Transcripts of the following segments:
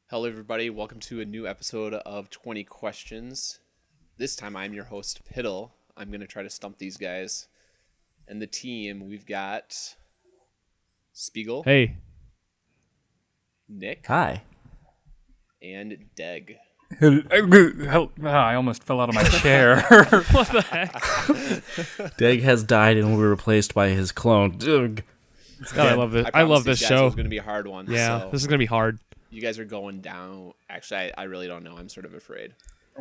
Hello, everybody. Welcome to a new episode of 20 Questions. This time I'm your host, Piddle. I'm going to try to stump these guys. And the team, we've got Spigel, Hey. Nick, Hi. and Deg. I almost fell out of my chair. What the heck? Deg has died and will be replaced by his clone. Ugh. God, I love this. I love this It show. was going to be a hard one. Yeah, so this is gonna be hard. you guys are going down. Actually, I really don't know. I'm sort of afraid.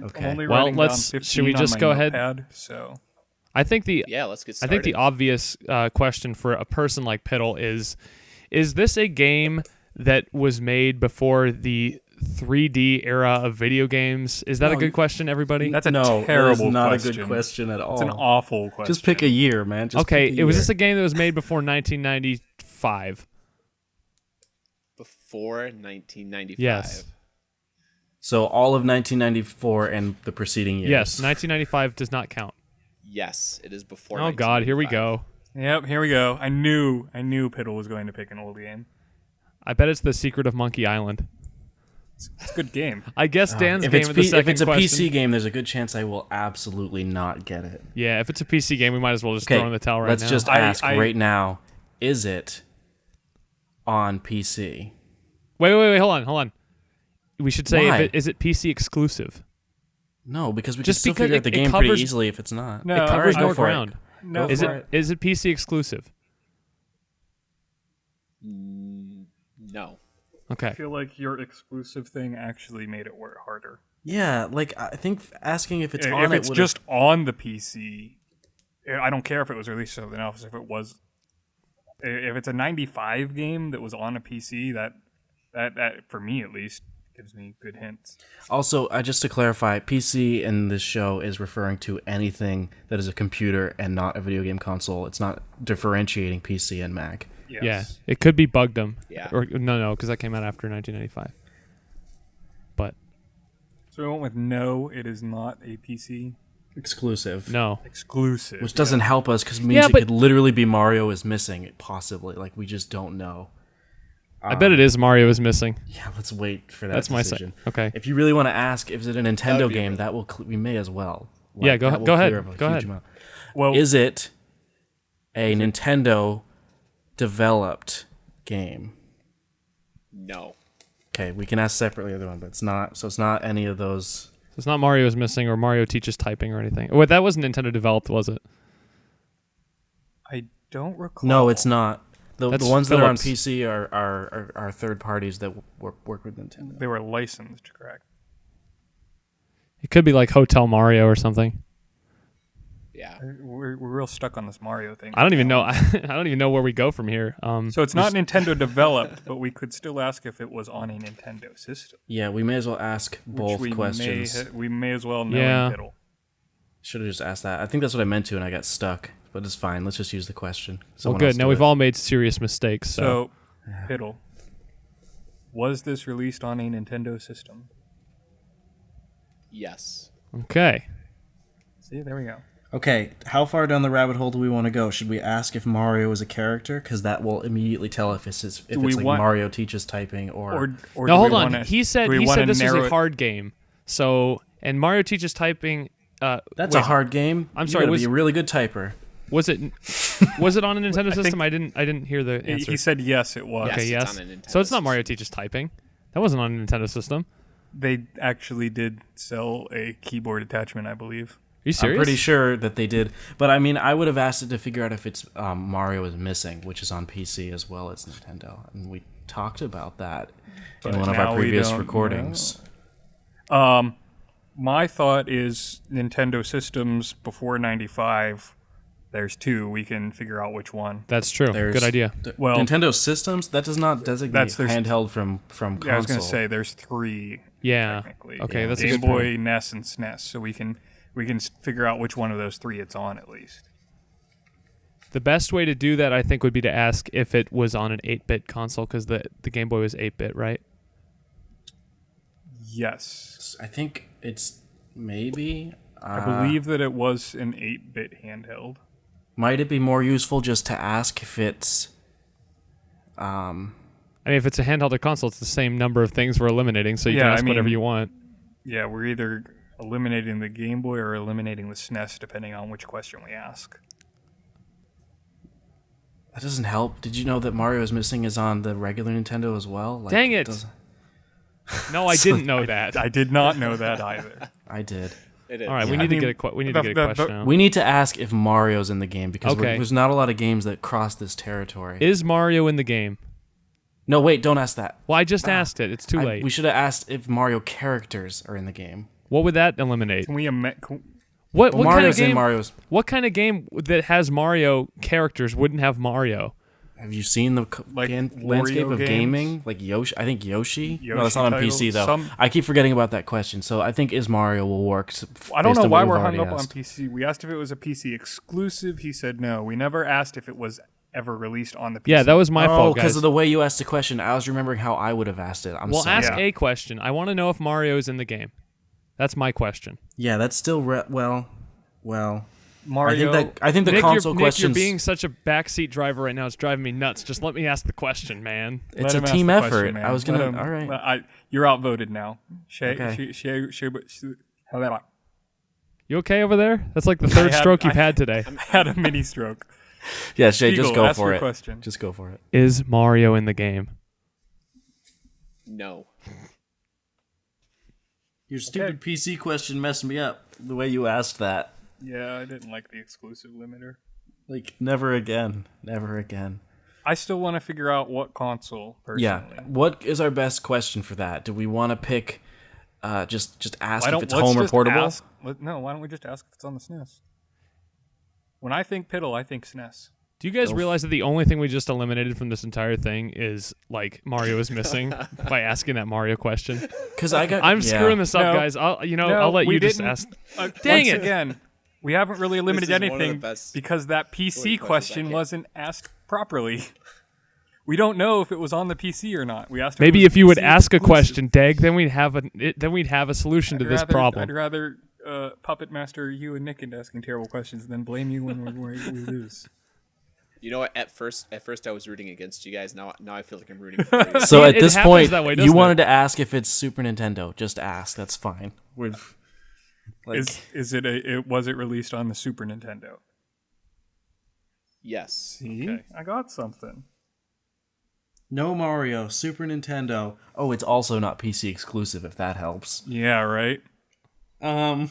Okay. I'm only writing down 15 should we just on my go ahead? notepad, so I think the Yeah, let's get I started. think the obvious question for a person like Piddle is this a game that was made before the 3D era of video games? Is that a No, good question, everybody? that's a No, terrible that is not question. a good question at all. It's an awful question. Just pick a year, man. Just okay, pick a was year. this a game that was made before 1995? Before 1995. Yes. So all of 1994 and the preceding years. Yes, 1995 does not count. Yes, it is before Oh God, here we 1995. go. Yep, here we go. I knew Piddle was going to pick an old game. I bet it's The Secret of Monkey Island. It's a good game. I guess Dan's If game it's, at the second if it's a question. PC game, there's a good chance I will absolutely not get it. Yeah, if it's a PC game, we might as well just Okay, throw in the towel right let's now. just I- ask I- right now, is it on PC? Wait, hold on. We should say Why? is it PC exclusive? No, because we Just can still because figure out the it game covers- pretty easily if it's not. No, It covers I- more go for it. ground. No, Is for it PC exclusive? No. I Okay. feel like your exclusive thing actually made it work harder. Yeah, like I think asking if it's If on it's it just on the PC, I don't care if it was released to something else. If it's a 95 game that was on a PC, that for me at least gives me good hints. Also, just to clarify, PC in this show is referring to anything that is a computer and not a video game console. It's not differentiating PC and Mac. Yes. Yeah, it could be Bugdom. Yeah. Or no, because that came out after 1995. But So we went with no, it is not a PC Exclusive. no. exclusive. Which doesn't help us because it means Yeah, it but- could literally be Mario is missing, possibly. Like, we just don't know. I bet it is Mario is missing. Yeah, let's wait for that That's my decision. Okay. If you really want to ask, if it's a Nintendo be game, really- that will we may as well. Yeah, go that will go ahead. clear up a Go huge ahead. amount. Well, Is it a Nintendo developed game? No. Okay, we can ask separately the other one, but it's not. So it's not any of those. So it's not Mario is missing or Mario teaches typing or anything. Wait, that wasn't Nintendo developed, was it? I don't recall. No, it's not. The That's ones that are on Philips. PC are third parties that work with Nintendo. They were licensed, correct? It could be like Hotel Mario or something. Yeah. We're real stuck on this Mario thing. I don't even know. I don't even know where we go from here. So it's not Nintendo developed, but we could still ask if it was on a Nintendo system. Yeah, we may as well ask which both we questions. we may as well know Yeah. in Piddle. Should have just asked that. I think that's what I meant to, and I got stuck. But it's fine. Let's just use the question. Well, Someone good. else Now do we've it. all made serious mistakes. So, So, Piddle, was this released on a Nintendo system? Yes. okay. See, there we go. Okay, how far down the rabbit hole do we want to go? Should we ask if Mario is a character? Because that will immediately tell if it's we like want- Mario teaches typing or Or Now do we hold on. wanna- He said do we he wanna said this was narrow a it- hard game. So and Mario teaches typing. that's wait, a hard game. I'm You sorry, gotta was- be a really good typer. Was it on a Nintendo think- system? I didn't hear the answer. He said yes, it was. Yes. okay, it's yes. on a Nintendo So it's not Mario system. teaches typing. That wasn't on a Nintendo system. They actually did sell a keyboard attachment, I believe. Are you serious? I'm pretty sure that they did. But I mean, I would have asked it to figure out if it's Mario is Missing, which is on PC as well as Nintendo. And we talked about that But in one of now our we previous don't recordings. My thought is Nintendo systems before 95, there's two. We can figure out which one. That's true. There's- Good idea. Well- Nintendo systems, that does not designate That's there's- handheld from console. Yeah, I was going to say there's three Yeah. technically. Okay, Yeah. that's a Game good Boy, point. NES, and SNES. So we can figure out which one of those three it's on at least. The best way to do that, I think, would be to ask if it was on an 8-bit console because the Game Boy was 8-bit, right? Yes. I think it's maybe. I believe that it was an 8-bit handheld. Might it be more useful just to ask if it's I mean, if it's a handheld or console, it's the same number of things we're eliminating, so you can ask whatever you want. Yeah, we're either eliminating the Game Boy or eliminating the SNES, depending on which question we ask. That doesn't help. Did you know that Mario is Missing is on the regular Nintendo as well? Like, Dang it! No, I didn't know that. I did not know that either. I did. It is. All right, we need to get a question out. We need to ask if Mario's in the game because Okay. there's not a lot of games that cross this territory. Is Mario in the game? No, wait, don't ask that. Well, I just asked it. It's too late. We should have asked if Mario characters are in the game. What would that eliminate? Can we What kind of Mario's in game? Mario's. What kind of game that has Mario characters wouldn't have Mario? Have you seen the Like landscape Wario of games? gaming? Like Yoshi? I think Yoshi? No, that's Yoshi not on titles. PC, though. I keep forgetting about that question. So I think is Mario will work. I don't based know on why what we're we've hung already up on asked. PC. We asked if it was a PC exclusive. He said no. We never asked if it was ever released on the PC. Yeah, that was my Oh, fault, because guys. of the way you asked the question. I was remembering how I would have asked it. I'm Well, sorry. ask Yeah. a question. I want to know if Mario is in the game. That's my question. Yeah, that's still well. Mario. I think the Nick, console Nick, questions. you're being such a backseat driver right now. It's driving me nuts. Just let me ask the question, man. It's Let a him ask team the effort. question, man. I was Let gonna. him- All right. You're outvoted now. Okay. I You okay over there? That's like the third stroke you've had today. had a mini stroke. Yeah, Shay, just Spigel, go ask for your it. question. Just go for it. Is Mario in the game? No. Your stupid PC question messed me up. The way you asked that. Yeah, I didn't like the exclusive limiter. Like never again. Never again. I still want to figure out what console personally. Yeah. What is our best question for that? Do we want to pick? Just ask Why if don't it's let's home or just portable. ask- no, why don't we just ask if it's on the SNES? When I think Piddle, I think SNES. Do you guys Go realize that the only thing we just eliminated from this entire thing is like Mario is missing by asking that Mario question? Because I got. I'm yeah. screwing this up, No. guys. I'll No, I'll let we you just didn't. ask. Dang it. Again, we haven't really eliminated is one of the anything best because that PC questions I question get. wasn't asked properly. We don't know if it was on the PC or not. We asked. Maybe it was if you would PC ask a exclusive. question, Dag, then we'd have a solution to this I'd problem. rather puppet master you and Nick into asking terrible questions than blame you when we lose. You know what? At first I was rooting against you guys. Now I feel like I'm rooting for you. So at It this happens point, that way, you doesn't wanted it? to ask if it's Super Nintendo. Just ask. That's fine. We've. Like, Was it released on the Super Nintendo? Yes. See, Okay. I got something. no Mario, Super Nintendo. Oh, it's also not PC exclusive. If that helps. Yeah, right. I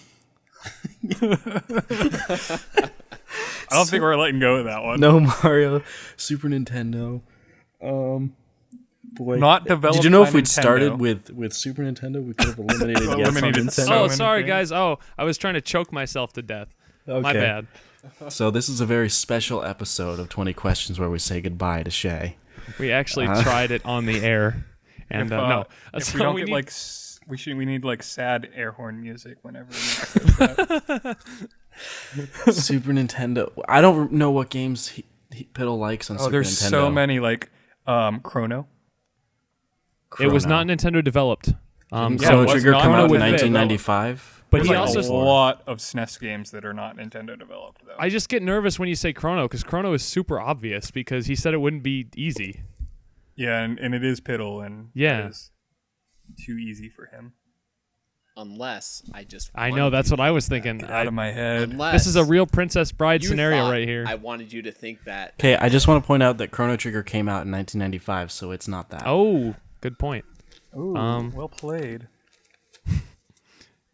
don't think we're letting go of that one. No Mario, Super Nintendo. Boy. Not developed. Did you know by if we'd Nintendo. started with Super Nintendo, we could have eliminated yes on Eliminated Nintendo. so Oh, many sorry, things. guys. Oh, I was trying to choke myself to death. My Okay. bad. So this is a very special episode of 20 Questions where we say goodbye to Shay. We actually tried it on the air, and no. If So we don't we get need- like, we need like sad air horn music whenever. We says that. Super Nintendo. I don't know what games Piddle likes on Oh, Super there's Nintendo. so many like Chrono. It was Chrono. not Nintendo developed. Didn't yeah, Chrono it was Trigger not come out in Nintendo 1995? But There's he like also a lot of SNES games that are not Nintendo developed though. I just get nervous when you say Chrono because Chrono is super obvious because he said it wouldn't be easy. Yeah, and it is Piddle, and Yeah. it is too easy for him. Unless I just. I know wanted that's you what I was thinking. Get out of my head. Unless This is a real Princess Bride you scenario thought right here. I wanted you to think that. Okay, I just want to point out that Chrono Trigger came out in 1995, so it's not that. Oh, good point. Ooh, well played.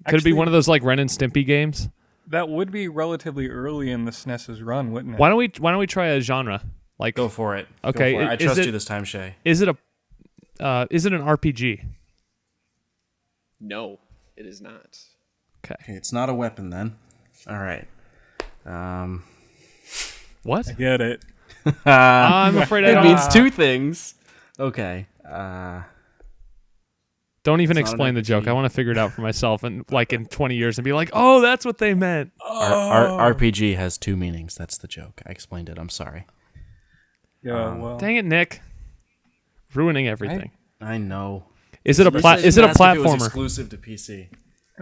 Could it be Actually, one of those like Ren and Stimpy games? That would be relatively early in the SNES's run, wouldn't it? Why don't we try a genre? Like, Go for it. Go Okay, for it. I is trust it- you this time, Shay. is it an RPG? No, it is not. Okay. Okay, it's not a weapon then. All right. What? I get it. I'm afraid I It don't. means two things. Okay. Don't even It's not an explain the joke. RPG. I want to figure it out for myself, and like in 20 years, and be like, "Oh, that's what they meant." RPG has two meanings. That's the joke. I explained it. I'm sorry. Yeah, well. Dang it, Nick! Ruining everything. I know. Is it a You Is it a asked if it was platformer? exclusive to PC.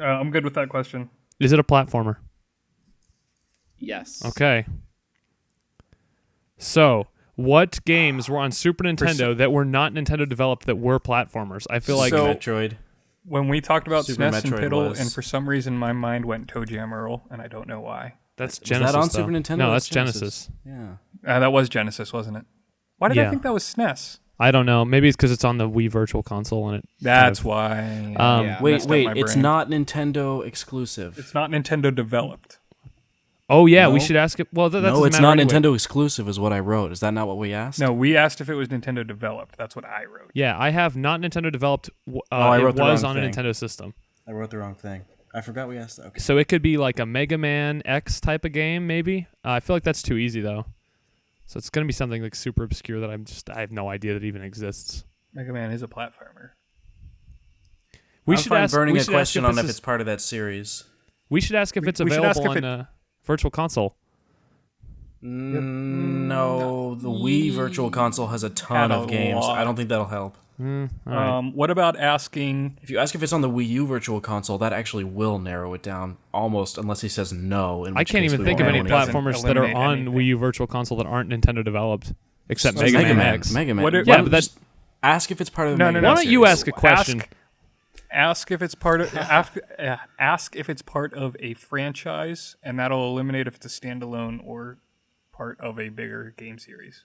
I'm good with that question. Is it a platformer? Yes. Okay. So, What games were on Super Nintendo that were not Nintendo developed that were platformers? I feel like Metroid. When we talked about Super SNES and Metroid Piddle, was. and for some reason my mind went Toe Jam Earl, and I don't know why. that's Was Genesis. that on though. Super Nintendo? No, that's Genesis. Yeah. That was Genesis, wasn't it? Why did Yeah. I think that was SNES? I don't know. Maybe it's because it's on the Wii Virtual Console and it. That's kind why. Yeah. Wait, messed up my it's brain. not Nintendo exclusive. It's not Nintendo developed. Oh yeah, we No. should ask it. Well, that no, doesn't it's matter not anyway. Nintendo exclusive, is what I wrote. Is that not what we asked? No, we asked if it was Nintendo developed. That's what I wrote. Yeah, I have not Nintendo developed. I wrote it the was wrong on a thing. Nintendo system, I wrote the wrong thing. I forgot we asked that. Okay. so it could be like a Mega Man X type of game, maybe. I feel like that's too easy though. So it's gonna be something like super obscure that I have no idea that even exists. Mega Man is a platformer. We I'm should fine ask. burning we a should question ask on if this it's part of that series. We should ask if it's we should ask available if on Virtual Console. No, the Wii Virtual Console has a ton Had a of games. lot. I don't think that'll help. All right. What about asking? If you ask if it's on the Wii U Virtual Console, that actually will narrow it down almost, unless he says no. In I which can't case even we think of won't any know anything. doesn't platformers that are eliminate on anything. Wii U Virtual Console that aren't Nintendo developed, except It's Mega Man X. Mega Man. What if- Why Yeah, don't but that- just ask if it's part of the No, Mega no, Man Why don't you series. ask a question? Ask if it's part of ask if it's part of a franchise, and that'll eliminate if it's a standalone or part of a bigger game series.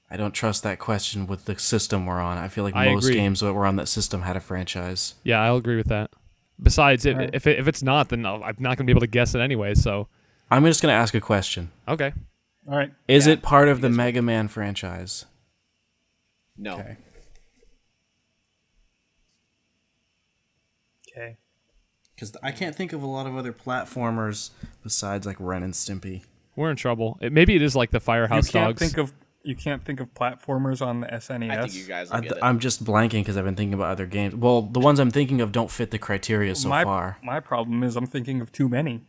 I don't trust that question with the system we're on. I feel like I most agree. games that were on that system had a franchise. Yeah, I'll agree with that. Besides, Right. if it's not, then I'm not going to be able to guess it anyway. So I'm just going to ask a question. okay, All right. Is Yeah, it part of the Mega Man franchise? No. Okay. Because I can't think of a lot of other platformers besides like Ren and Stimpy. we're in trouble. Maybe it is like the Firehouse Dogs. You can't think of platformers on the SNES. I think you guys will get it. I'm just blanking because I've been thinking about other games. Well, the ones I'm thinking of don't fit the criteria so far. My problem is I'm thinking of too many.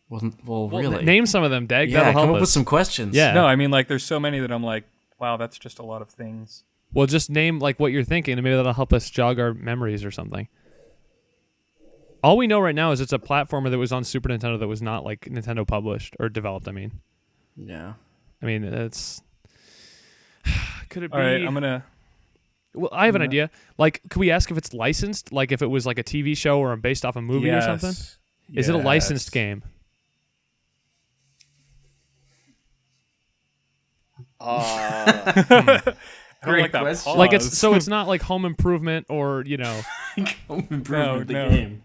Well, really? Name some of them, Dag. yeah, That'll help come up us. with some questions. Yeah. No, I mean like there's so many that I'm like, wow, that's just a lot of things. Well, just name like what you're thinking, and maybe that'll help us jog our memories or something. All we know right now is it's a platformer that was on Super Nintendo that was not like Nintendo published or developed. I mean, it's. Could it be? All right, I'm gonna. Well, I have an idea. Like, could we ask if it's licensed? Like, if it was like a TV show or based off a movie or something? Is it a licensed game? I don't like that question. pause. Like, it's not like Home Improvement or Home Improvement, No. the game.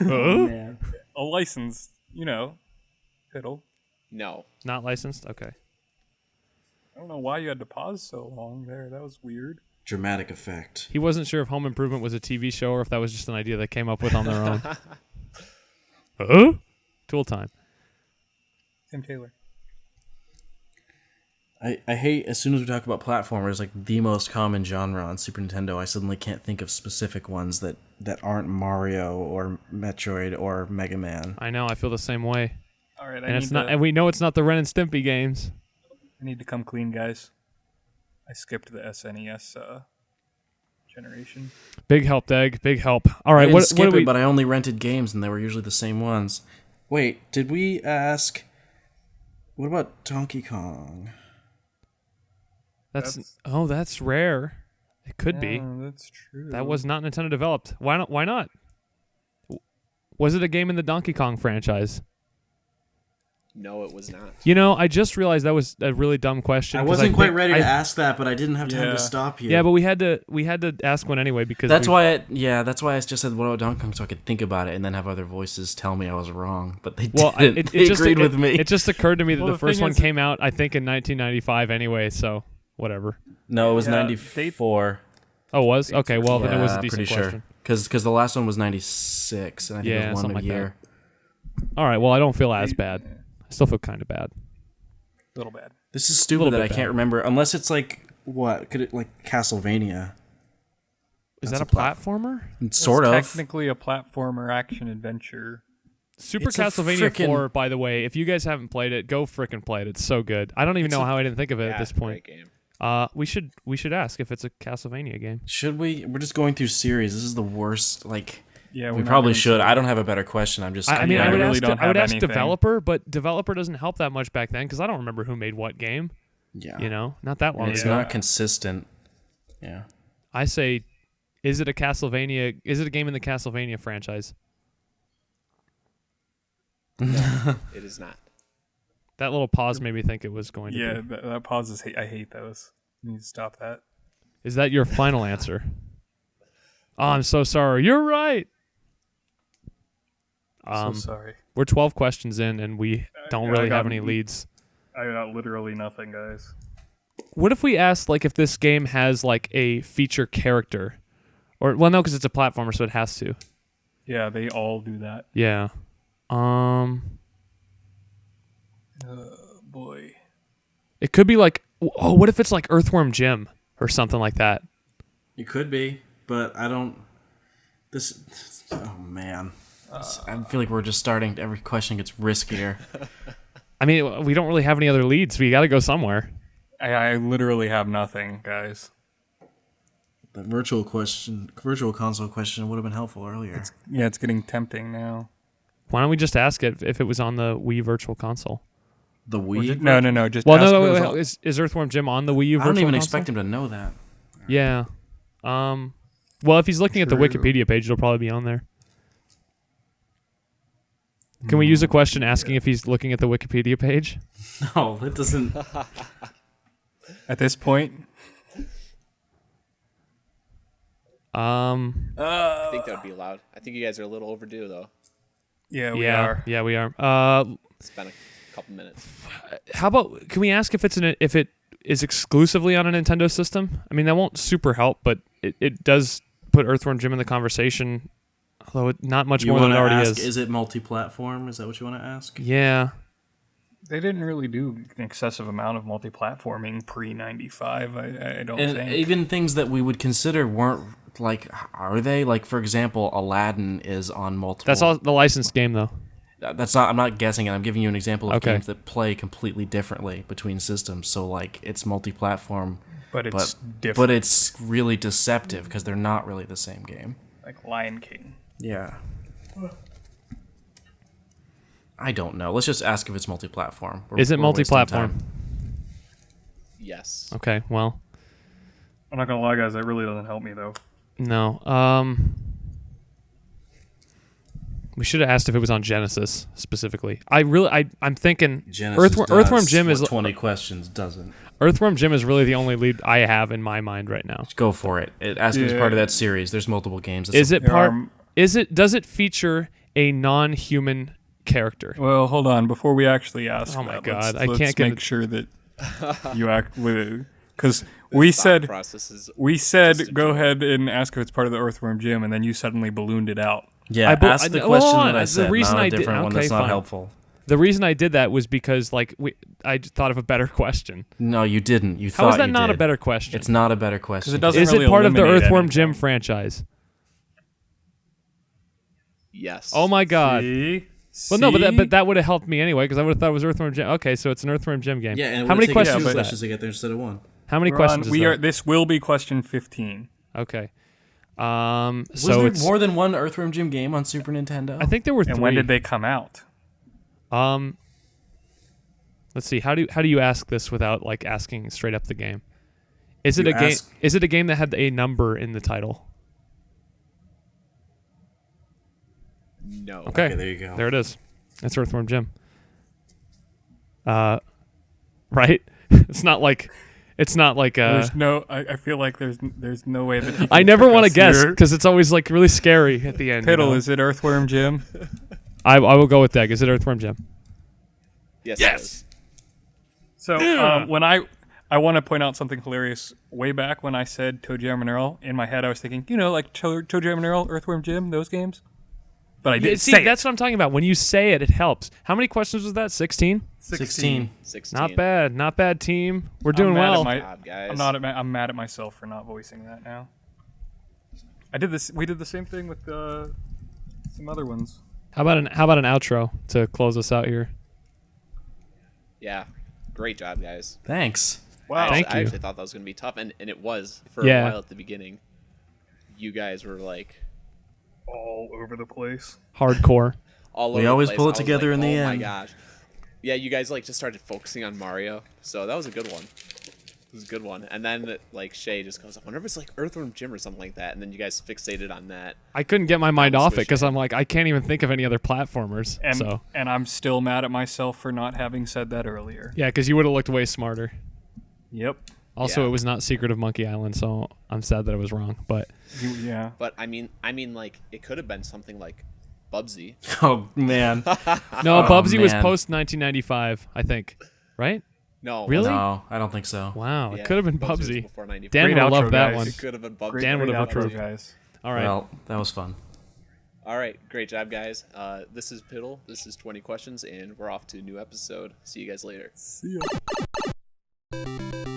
Man. a license, Piddle. No. not licensed. Okay. I don't know why you had to pause so long there. That was weird. Dramatic effect. He wasn't sure if Home Improvement was a TV show or if that was just an idea they came up with on their own. Tool time. Tim Taylor. I hate as soon as we talk about platformers, like the most common genre on Super Nintendo, I suddenly can't think of specific ones that aren't Mario or Metroid or Mega Man. I know. I feel the same way. All right, And we know it's not the Ren and Stimpy games. I need to come clean, guys. I skipped the SNES generation. Big help, Dag. Big help. All I right. didn't What skip do we? it, but I only rented games, and they were usually the same ones. Wait, did we ask? What about Donkey Kong? That's rare. It could be. That's true. That was not Nintendo developed. Why not? Why not? Was it a game in the Donkey Kong franchise? No, it was not. I just realized that was a really dumb question. I 'cause wasn't quite think ready to ask that, but I didn't have time Yeah. to stop you. Yeah, but we had to ask one anyway because that's why. That's why I just said what about Donkey Kong, so I could think about it and then have other voices tell me I was wrong. But they didn't. They agreed with me. It just occurred to me that Well, the the first thing one is- came out, I think, in 1995 anyway. So whatever. No, it was Yeah, 94. Oh, it was okay. Well, then it was a Yeah, decent pretty question. sure. Because the last one was 96, and I think Yeah, it was one something a like that. year. All right. Well, I don't feel as bad. I still feel kind of bad. A little bad. This is stupid Little that I bit can't bad. remember unless it's like what could it like Castlevania? Is That's that a a plat- platformer? Sort It's of. technically a platformer action adventure. Super It's a Castlevania frickin- 4, by the way, if you guys haven't played it, go frickin' play it. It's so good. I don't even know how I didn't think of it at this point. Great game. We should ask if it's a Castlevania game. Should we? We're just going through series. This is the worst. Like Yeah, we we're not probably doing should. I don't have a better question. I'm just. I mean, Yeah, I would really ask, don't I would have ask anything. developer, but developer doesn't help that much back then because I don't remember who made what game. Yeah. You know, not that long And it's ago. not consistent. Yeah. I say, is it a Castlevania? Is it a game in the Castlevania franchise? It is not. That little pause made me think it was going to Yeah, be. that pause is. I hate those. You need to stop that. Is that your final answer? Oh, I'm so sorry. You're right. So sorry. We're 12 questions in, and we don't I really got- have any leads. I got literally nothing, guys. What if we asked, like, if this game has, like, a feature character? Or, well, no, because it's a platformer, so it has to. Yeah, they all do that. Yeah. Boy. It could be like, oh, what if it's like Earthworm Jim or something like that? It could be, but I don't. Oh man, I feel like we're just starting. Every question gets riskier. I mean, we don't really have any other leads. We got to go somewhere. I literally have nothing, guys. The virtual console question would have been helpful earlier. Yeah, it's getting tempting now. Why don't we just ask it if it was on the Wii Virtual Console? The Wii? No. Just Well, ask no, if it was wait, on- is Earthworm Jim on the Wii U I Virtual don't even Console? expect him to know that. Yeah. Well, if he's looking at the True. Wikipedia page, it'll probably be on there. Can we use a question asking if he's looking at the Wikipedia page? No, it doesn't. At this point, I think that would be allowed. I think you guys are a little overdue, though. yeah, we are. Yeah, we are. It's been a couple minutes. How about, can we ask if if it is exclusively on a Nintendo system? I mean, that won't super help, but it does put Earthworm Jim in the conversation, although not much You more than it want to already ask, is. is it multi-platform? Is that what you want to ask? Yeah. They didn't really do an excessive amount of multi-platforming pre-95, I don't And think. even things that we would consider weren't, like, are they? Like, for example, Aladdin is on multiple. That's all the licensed game, though. That's not. I'm not guessing it. I'm giving you an example of Okay. games that play completely differently between systems. So, like, it's multi-platform, but it's different. but it's really deceptive because they're not really the same game. Like Lion King. Yeah. I don't know. Let's just ask if it's multi-platform. Is it We're wasting multi-platform? time. Yes. Okay, well, I'm not gonna lie, guys. That really doesn't help me though. no. We should have asked if it was on Genesis specifically. I'm thinking Genesis Earthworm does Jim what is 20 questions doesn't. Earthworm Jim is really the only lead I have in my mind right now. Go for it. Ask if it's Yeah. part of that series. There's multiple games. Is it There part? are- Does it feature a non-human character? Well, hold on. Before we actually ask, Oh my that, God, let's I can't get make it. sure that you act with because we Thought said process is we just a said go joke. ahead and ask if it's part of the Earthworm Jim, and then you suddenly ballooned it out. Yeah, ask the hold question on. that I The said, reason not I a did- different one okay, that's not fine. helpful. The reason I did that was because I thought of a better question. No, you didn't. You How thought is that you not a did. better question? It's not a better question. it doesn't Is really it part of the eliminate Earthworm anything. Jim franchise? yes. Oh my God. See? Well, no, See? but that would have helped me anyway because I would have thought it was Earthworm Jim. Okay, so it's an Earthworm Jim game. Yeah, and it how many would've taken questions two is questions that? to get there instead of one. How many We're questions on- is we are. that? This will be question 15. Okay. Was So there it's more than one Earthworm Jim game on Super Nintendo? I think there were three. And when did they come out? Let's see. How do you ask this without like asking straight up the game? Is it You a game? ask- Is it a game that had a number in the title? No. Okay, Okay, there you go. There it is. That's Earthworm Jim. Right? It's not like. There's no. I feel like there's no way that. you I can never trick want to us guess here. because it's always like really scary at the end. Piddle, you know? is it Earthworm Jim? I will go with that. Is it Earthworm Jim? Yes. Yes! It is. So when I want to point out something hilarious. Way back when I said Toe Jam and Earl, in my head I was thinking, like Toe Jam and Earl, Earthworm Jim, those games. But I didn't See, say that's what I'm talking about. When you say it, it helps. How many questions was that? 16? 16. 16. Not bad. Not bad, team. We're doing mad at well. my- Good job, guys. I'm mad at myself for not voicing that now. I did this. We did the same thing with some other ones. How about an outro to close us out here? Yeah. Great job, guys. Thanks. Wow. Thank I you. actually thought that was going to be tough, and it was for Yeah. a while at the beginning. You guys were like All over the place. Hardcore. all We over the always place. pull it I was together like, in the oh end. my gosh. Yeah, you guys like just started focusing on Mario, so that was a good one. It was a good one. And then like Shay just goes, I wonder if it's like Earthworm Jim or something like that. And then you guys fixated on that. I couldn't get my mind off it switch because it. I'm like, I can't even think of any other platformers. And So and I'm still mad at myself for not having said that earlier. yeah, because you would have looked way smarter. Yep. Also, Yeah. it was not Secret of Monkey Island, so I'm sad that I was wrong. But Yeah. But I mean, like it could have been something like Bubsy. Oh man. no, Oh, Bubsy was man. post 1995, I think. Right? No, Really? No, I don't think so. Wow, Yeah, it could have been was Bubsy. before 95. Dan Great would have outro, loved that guys. one. It could have been Bubsy. Great, Dan would great have outro, approved. guys. All right. Well, that was fun. All right, great job, guys. This is Piddle. This is 20 questions, and we're off to a new episode. See you guys later. See ya.